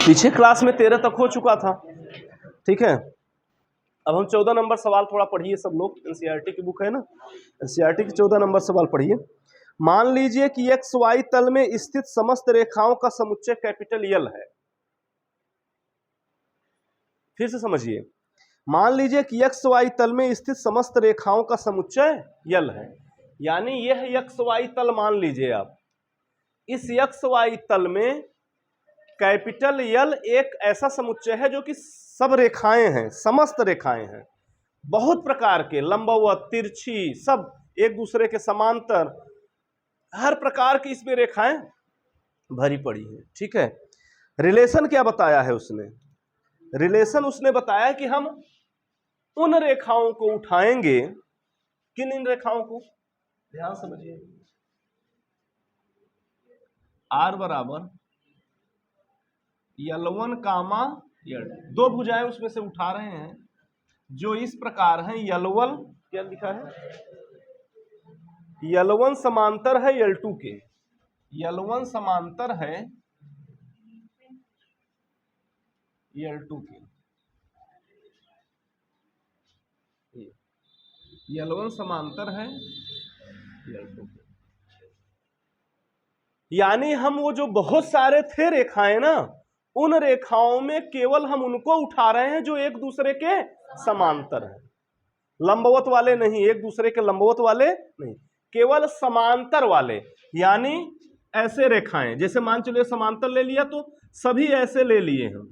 पीछे क्लास में 13 तक हो चुका था, ठीक है। अब हम 14 नंबर सवाल थोड़ा पढ़िए सब लोग, एनसीईआरटी की बुक है ना, एनसीईआरटी की 14 नंबर सवाल पढ़िए। मान लीजिए कि एक्स वाई तल में स्थित समस्त रेखाओं का समुच्चय कैपिटल यल है। फिर से समझिए, मान लीजिए कि एक्स वाई तल में स्थित समस्त रेखाओं का समुच्चय यल है, यानी यह एक्स वाई तल मान लीजिए आप, इस एक्स वाई तल में कैपिटल यल एक ऐसा समुच्चय है जो कि सब रेखाएं हैं, समस्त रेखाएं हैं, बहुत प्रकार के, लंबवत, तिरछी, सब एक दूसरे के समांतर, हर प्रकार की इसमें रेखाएं भरी पड़ी हैं, ठीक है। रिलेशन क्या बताया है उसने? रिलेशन उसने बताया कि हम उन रेखाओं को उठाएंगे, किन इन रेखाओं को, ध्यान समझिए, आर बराबर L1 कामा L2, दो भुजाएं उसमें से उठा रहे हैं जो इस प्रकार हैं। L1 क्या लिखा है, L1 समांतर है L2 के, L1 समांतर है L2 के, L1 समांतर है L2 के, यानी हम वो जो बहुत सारे थे रेखाएं ना, उन रेखाओं में केवल हम उनको उठा रहे हैं जो एक दूसरे के समांतर हैं, लंबवत वाले नहीं, एक दूसरे के लंबवत वाले नहीं, केवल समांतर वाले। यानी ऐसे रेखाएं, जैसे मान चलिए समांतर ले लिया तो सभी ऐसे ले लिए हम,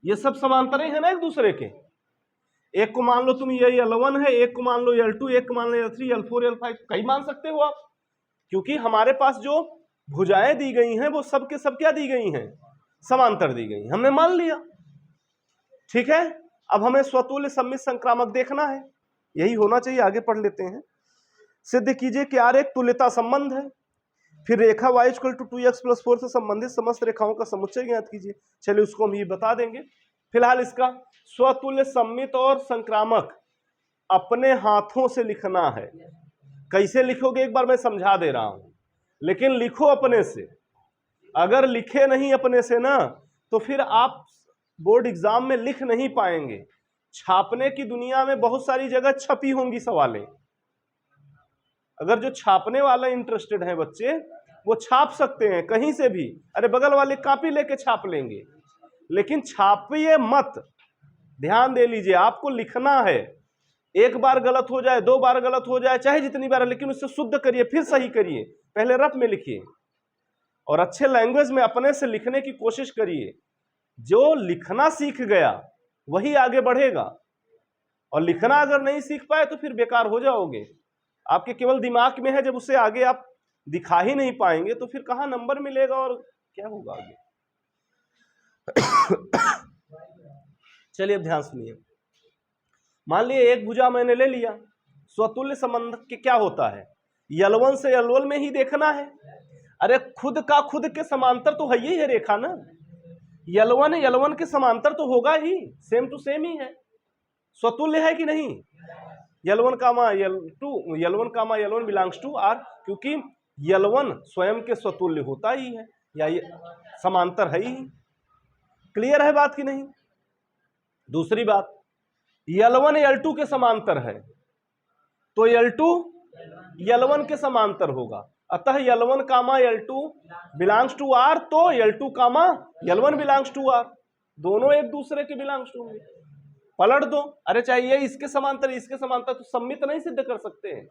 ये सब समांतर ही है ना एक दूसरे के। एक को मान लो तुम ये L1 है, एक को मान लो L2, एक को मान लो L3, L4, L5, कई मान सकते हो आप, क्योंकि हमारे पास जो भुजाएं दी गई हैं वो सब के सब क्या दी गई हैं, समांतर दी गई, हमने मान लिया, ठीक है। अब हमें स्वतुल्य सममित संक्रामक देखना है, यही होना चाहिए, आगे पढ़ लेते हैं। सिद्ध कीजिए कि R एक तुल्यता संबंध है, फिर रेखा y = 2x + 4 से संबंधित समस्त रेखाओं का समुच्चय ज्ञात कीजिए। चलिए उसको हम ये बता देंगे। फिलहाल इसका स्वतुल्य सममित और संक्रामक अपने हाथों से लिखना है। कैसे लिखोगे एक बार मैं समझा दे रहा हूं, लेकिन लिखो अपने से। अगर लिखे नहीं अपने से ना तो फिर आप बोर्ड एग्जाम में लिख नहीं पाएंगे। छापने की दुनिया में बहुत सारी जगह छपी होंगी सवालें, अगर जो छापने वाला इंटरेस्टेड है बच्चे, वो छाप सकते हैं कहीं से भी, अरे बगल वाले कॉपी लेके छाप लेंगे, लेकिन छापिए मत। ध्यान दे लीजिए, आपको लिखना है, एक बार गलत हो जाए, दो बार गलत हो जाए, चाहे जितनी बार, लेकिन उससे शुद्ध करिए, फिर सही करिए, पहले रफ में लिखिए और अच्छे लैंग्वेज में अपने से लिखने की कोशिश करिए। जो लिखना सीख गया वही आगे बढ़ेगा, और लिखना अगर नहीं सीख पाए तो फिर बेकार हो जाओगे। आपके केवल दिमाग में है, जब उसे आगे आप दिखा ही नहीं पाएंगे तो फिर कहां नंबर मिलेगा और क्या होगा आगे। चलिए अब ध्यान सुनिए। मान लिए एक भुजा मैंने ले लिया, स्वतुल्य संबंध के क्या होता है, L1 से L1 में ही देखना है। अरे खुद का खुद के समांतर तो है ही है रेखा ना, L1 L1 के समांतर तो होगा ही, सेम टू सेम ही है, स्वतुल्य है कि नहीं। L1 comma L1 belongs to R, क्योंकि L1 स्वयं के स्वतुल्य होता ही है, या ये समांतर है ही। क्लियर है बात की नहीं। दूसरी बात, L1 L2 के समांतर है तो L2 L1 के समांतर होगा, अतः L1 comma L2 belongs to R, तो L2 comma L1 belongs to R, दोनों एक दूसरे के बिलोंग्स टू होंगे। पलट दो, अरे चाहिए इसके समांतर इसके समांतर, तो सम्मित नहीं सिद्ध कर सकते हैं,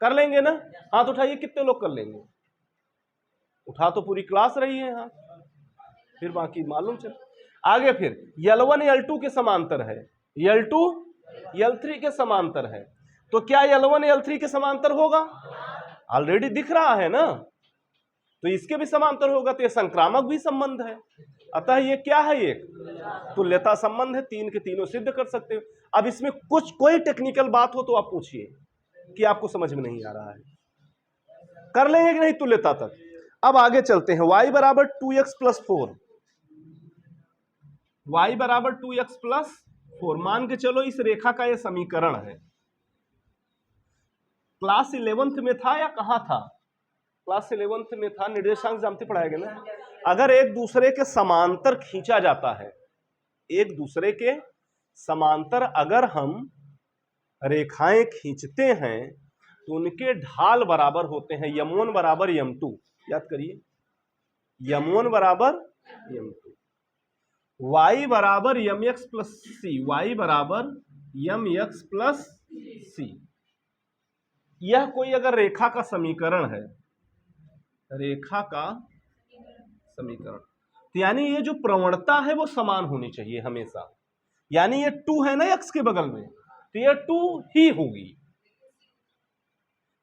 कर लेंगे ना। हाथ उठाइए, कितने लोग कर लेंगे, उठा तो पूरी क्लास रही है हाथ, फिर बाकी मालूम चल। आगे फिर L1 L2 के समांतर है, L2 L3 के समांतर है, तो क्या L1 L3 के समांतर होगा, ऑलरेडी दिख रहा है ना, तो इसके भी समांतर होगा, तो ये संक्रामक भी संबंध है, अतः ये क्या है, एक तुल्यता संबंध है, तीन के तीनों सिद्ध कर सकते हो। अब इसमें कुछ कोई टेक्निकल बात हो तो आप पूछिए कि आपको समझ में नहीं आ रहा है, कर लेंगे कि नहीं तुल्यता तक। अब आगे चलते हैं, y बराबर 2x + 4, y बराबर 2x + 4 मान के चलो इस रेखा का ये समीकरण है, क्लास 11th में था या कहाँ था? क्लास 11th में था, निर्देशांक ज्यामिति पढ़ाया गया ना। अगर एक दूसरे के समांतर खींचा जाता है, एक दूसरे के समांतर अगर हम रेखाएं खींचते हैं तो उनके ढाल बराबर होते हैं, m1 बराबर m2। याद करिए, m1 बराबर m2, y बराबर mx प्लस सी, y बराबर mx प्लस सी। यह कोई अगर रेखा का समीकरण है, रेखा का समीकरण, तो यानी ये जो प्रवणता है वो समान होनी चाहिए हमेशा। यानी ये 2 है ना x के बगल में, तो ये 2 ही होगी।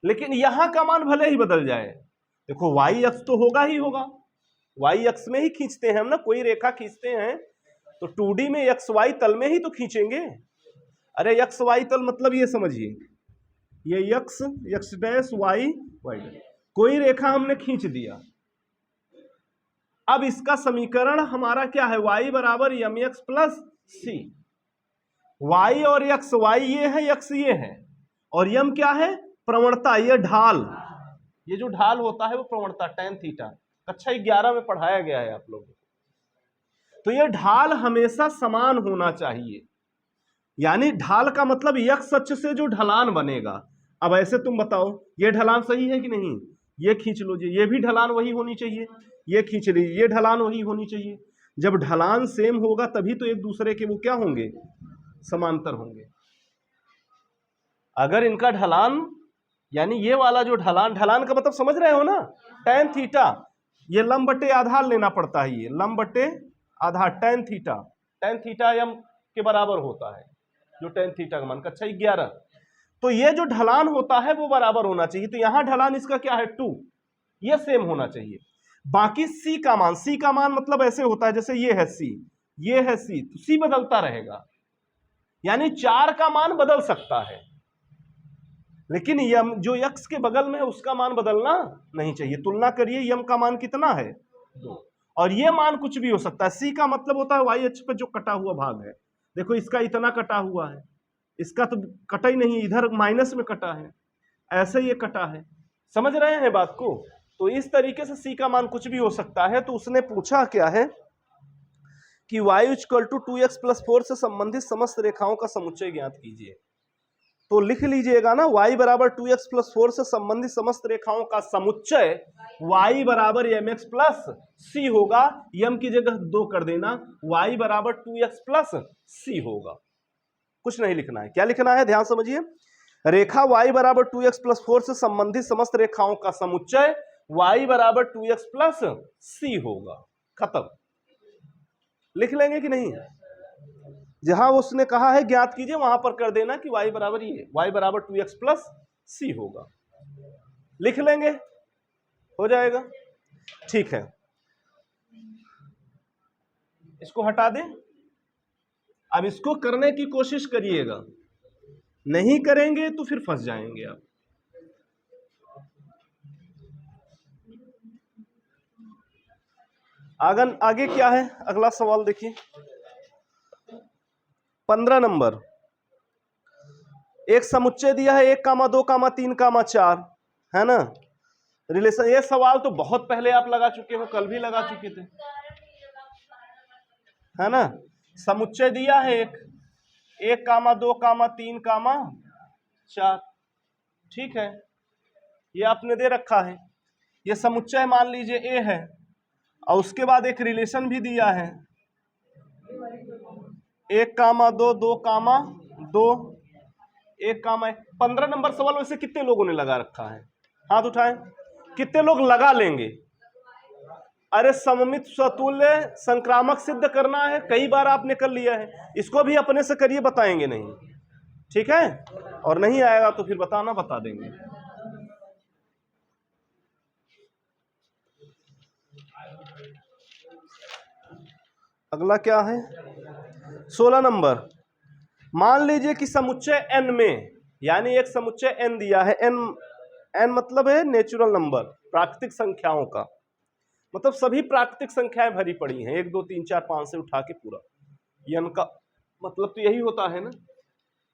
लेकिन यहां का मान भले ही बदल जाए, देखो y अक्ष तो होगा ही होगा, y अक्ष में ही खींचते हैं हम ना, कोई रेखा खींचते हैं तो 2D में एक्स वाई तल में ही तो खींचेंगे। अरे एक्स वाई तल मतलब ये समझिए, ये x dash y y dash, कोई रेखा हमने खींच दिया। अब इसका समीकरण हमारा क्या है? y बराबर एम एक्स प्लस सी। वाई और एक्स, वाई ये है, एक्स ये है, और यम क्या है? प्रवणता, ये ढाल, ये जो ढाल होता है वो प्रवणता tan थीटा, कक्षा 11 में पढ़ाया गया है आप लोगों को। तो ये ढाल हमेशा समान होना चाहिए, यानी ढाल का मतलब x अक्ष से जो ढलान बनेगा। अब ऐसे तुम बताओ, ये ढलान सही है कि नहीं? ये खींच लो जी, ये भी ढलान वही होनी चाहिए, ये खींच लीजिए, ये ढलान वही होनी चाहिए। जब ढलान सेम होगा तभी तो एक दूसरे के वो क्या होंगे? समांतर होंगे। अगर इनका ढलान, यानी ये वाला जो ढलान, ढलान का मतलब समझ रहे हो ना, tan थीटा, ये लंब बटे आधार लेना पड़ता है, ये लंब बटे आधार tan थीटा m के बराबर होता है, जो tan थीटा का मान कक्षा 11। तो ये जो ढलान होता है वो बराबर होना चाहिए। तो यहां ढलान इसका क्या है? 2, ये सेम होना चाहिए। बाकी c का मान मतलब ऐसे होता है, जैसे ये है c, ये है c, तो c बदलता रहेगा, यानी 4 का मान बदल सकता है, लेकिन यम जो x के बगल में है उसका मान बदलना नहीं चाहिए। तुलना करिए, यम का मान कितना है? 2, और ये मान कुछ भी हो सकता है। c का मतलब होता है y अक्ष पे जो कटा हुआ भाग है। देखो इसका इतना कटा हुआ है, इसका तो कटा ही नहीं, इधर माइनस में कटा है, ऐसे ये कटा है। समझ रहे हैं बात को? तो इस तरीके से c का मान कुछ भी हो सकता है। तो उसने पूछा क्या है कि y equal to 2x plus 4 से संबंधित समस्त रेखाओं का समुच्चय ज्ञात कीजिए। तो लिख लीजिएगा ना, y बराबर 2x प्लस 4 से संबंधित समस्त रेखाओं का समुच्चय y बराबर mx प्लस c होगा। m की जगह 2 कर देना, y बराबर 2x प्लस c होगा। कुछ नहीं लिखना है। क्या लिखना है? ध्यान समझिए, रेखा y बराबर 2x प्लस 4 से संबंधित समस्त रेखाओं का समुच्चय y बराबर 2x प्लस c होगा। खत्म। लिख लेंगे कि नहीं? जहां उसने कहा है ज्ञात कीजिए वहां पर कर देना कि y बराबर ये, y बराबर 2x प्लस c होगा। लिख लेंगे, हो जाएगा। ठीक है, इसको हटा दें। अब इसको करने की कोशिश करिएगा, नहीं करेंगे तो फिर फंस जाएंगे आप। आगे क्या है? अगला सवाल देखिए, 15 नंबर। एक समुच्चय दिया है 1, 2, 3, 4, है ना? रिलेशन, ये सवाल तो बहुत पहले आप लगा चुके हो, कल भी लगा चुके थे, है ना? समुच्चय दिया है 1, 2, 3, 4, ठीक है, ये आपने दे रखा है। ये समुच्चय मान लीजिए A है, और उसके बाद एक रिलेशन भी दिया है 1, 2, 2, 2, 1, 1। 15 नंबर सवाल वैसे कितने लोगों ने लगा रखा है? हाथ उठाएं, कितने लोग लगा लेंगे? अरे सममित स्वतुल्य संक्रामक सिद्ध करना है, कई बार आपने कर लिया है, इसको भी अपने से करिए, बताएंगे नहीं, ठीक है? और नहीं आएगा तो फिर बताना, बता देंगे। अगला क्या है? 16 नंबर। मान लीजिए कि समुच्चय n में, यानी एक समुच्चय n दिया है, n मतलब है नेचुरल नंबर, प्राकृतिक संख्याओं का मतलब सभी प्राकृतिक संख्याएं भरी पड़ी हैं, 1, 2, 3, 4, 5 से उठा के पूरा। n का मतलब तो यही होता है ना,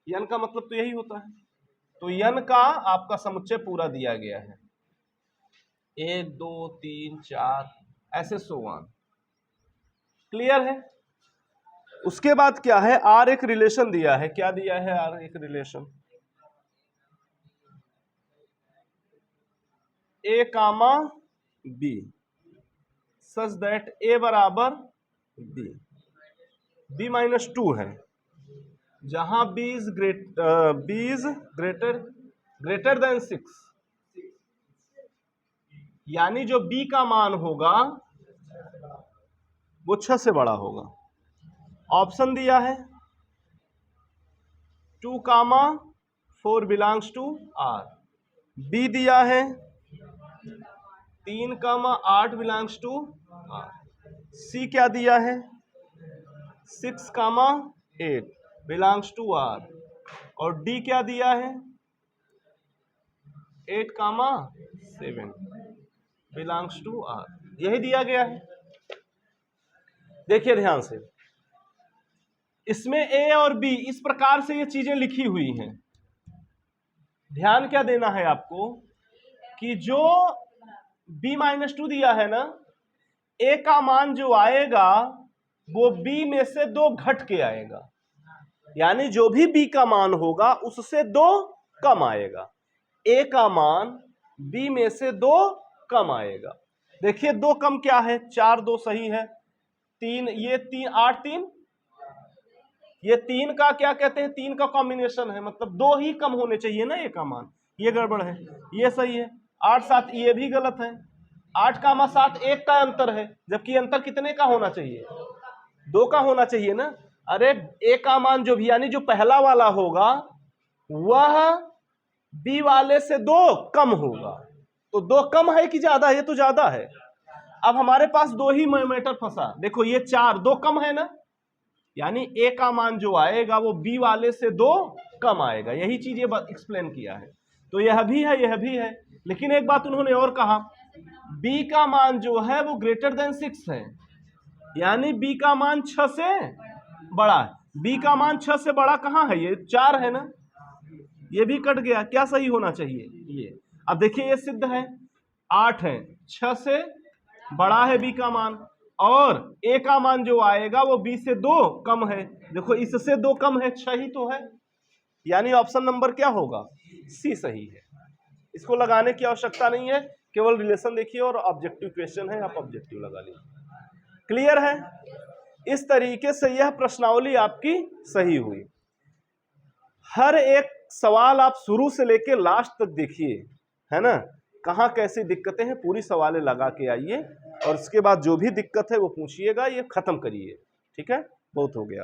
n का मतलब तो यही होता है। तो n का आपका समुच्चय पूरा दिया गया है, 1 2 3 4 ऐसे सो ऑन। क्लियर है? उसके बाद क्या है, R एक रिलेशन दिया है। क्या दिया है? R एक relation, A comma B such that A बराबर B, B माइनस 2 है, जहां B इज ग्रेटर देन 6, यानी जो B का मान होगा वो 6 से बड़ा होगा। ऑप्शन दिया है 2 कामा 4 बिलोंग्स टू R, B दिया है 3 कामा 8 बिलोंग्स टू R, C क्या दिया है 6 कामा 8 बिलोंग्स टू R, और D क्या दिया है 8 कामा 7 बिलोंग्स टू R। यही दिया गया है। देखिए ध्यान से, इसमें A और B इस प्रकार से ये चीजें लिखी हुई हैं। ध्यान क्या देना है आपको कि जो B-2 दिया है ना, A का मान जो आएगा वो B में से 2 घट के आएगा, यानी जो भी B का मान होगा उससे 2 कम आएगा। A का मान B में से 2 कम आएगा। देखिए 2 कम क्या है, 4 2 सही है, 3 ये 3 8 3, ये 3 का क्या कहते हैं, 3 का कॉम्बिनेशन है, मतलब 2 ही कम होने चाहिए ना A का मान, ये गड़बड़ है, ये सही है। 8 7 ये भी गलत है, 8 कामा 7 1 का अंतर है, जबकि अंतर कितने का होना चाहिए, 2 का होना चाहिए ना। अरे A का मान जो भी, यानी जो पहला वाला होगा वह B वाले से 2 कम होगा, तो 2 कम है कि ज्यादा है, ये तो ज्यादा है। अब हमारे पास 2 ही मैटर फंसा, देखो ये 4 2 कम है ना, यानी A का मान जो आएगा वो B वाले से 2 कम आएगा। यही चीज ये एक्सप्लेन किया है। तो यह भी है, यह भी है, लेकिन एक बात उन्होंने और कहा, B का मान जो है वो ग्रेटर देन 6 है, यानी B का मान 6 से बड़ा है। B का मान 6 से बड़ा कहाँ है, ये 4 है ना, ये भी कट गया, क्या सही होना चाहिए ये। अब देखिए ये सिद्ध है, 8 है, 6 से बड़ा है B का मान, और A का मान जो आएगा वो B से 2 कम है। देखो इससे 2 कम है, 6 ही तो है, यानी ऑप्शन नंबर क्या होगा, C सही है। इसको लगाने की आवश्यकता नहीं है, केवल रिलेशन देखिए और ऑब्जेक्टिव क्वेश्चन है, आप ऑब्जेक्टिव लगा लीजिए। क्लियर है? इस तरीके से यह प्रश्नावली आपकी सही हुई। हर एक सवाल आप शुरू से लेके लास्ट तक देखिए, है ना, कहाँ कैसी दिक्कतें हैं, पूरी सवालें लगा के आइए, और उसके बाद जो भी दिक्कत है वो पूछिएगा, ये खत्म करिए। ठीक है, बहुत हो गया।